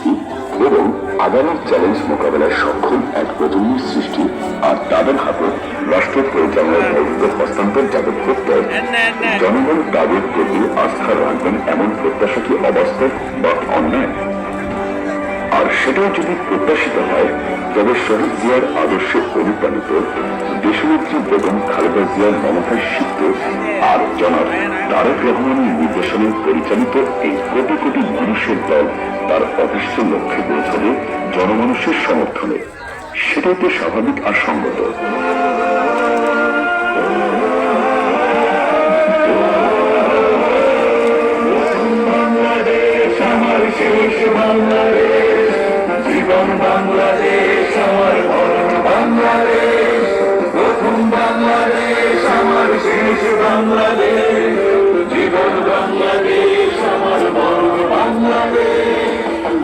সৃষ্টি এবং আগামীর চ্যালেঞ্জ মোকাবেলায় সক্ষম এক প্রজন্মের সৃষ্টি, আর তাদের হাতে রাষ্ট্র পরিচালনার দায়িত্ব হস্তান্তর যাবে করতে জনগণ তাদের প্রতি আস্থা রাখবেন এমন প্রত্যাশা কি অবাস্তব বা অন্যায়? আর সেটাও যদি প্রত্যাশিত হয়, তবে শহীদ জিয়ার আদর্শে অনুপ্রাণিত দেশনেত্রী বেগম খালেদা জিয়ার মমতায় সিক্ত আর জনাব তারেক রহমানের নির্দেশনায় পরিচালিত এই কোটি কোটি মানুষের দল তার অভিষ্ট লক্ষ্যে পৌঁছাবে জনমানুষের সমর্থনে। সেটাই তো স্বাভাবিক আর সঙ্গত। জীবন বাংলাদেশ আমার বাংলাদেশ, প্রথম বাংলাদেশ আমার শেষ বাংলাদেশ, জীবন বাংলাদেশ আমার বড় বাংলাদেশ,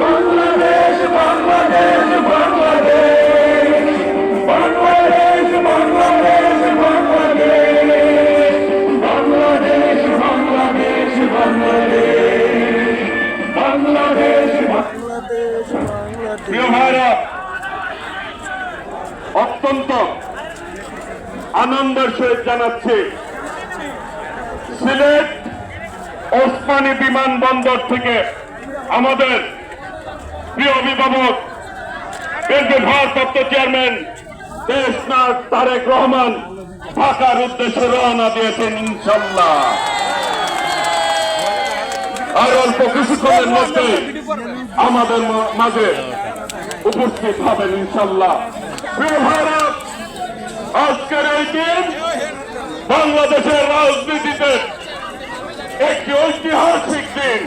বাংলাদেশ বাংলাদেশ বাংলাদেশ, বাংলাদেশ বাংলাদেশ বাংলাদেশ, বাংলাদেশ বাংলাদেশ বাংলাদেশ, বাংলাদেশ। প্রিয় ভাইরা, অত্যন্ত আনন্দের সহিত জানাচ্ছি সিলেট ওসমানী বিমানবন্দর থেকে আমাদের প্রিয় অভিভাবক বিএনপির ভারপ্রাপ্ত চেয়ারম্যান দেশনাথ তারেক রহমান ঢাকার উদ্দেশ্যে রওনা দিয়েছেন। ইনশাল্লাহ আর অল্প কিছুক্ষণের মধ্যে আমাদের মাঝে উপস্থিত হবেন ইনশাল্লাহ। প্রিয় ভাইরা, আজকের এই দিন বাংলাদেশের রাজনীতিতে একটি ঐতিহাসিক দিন।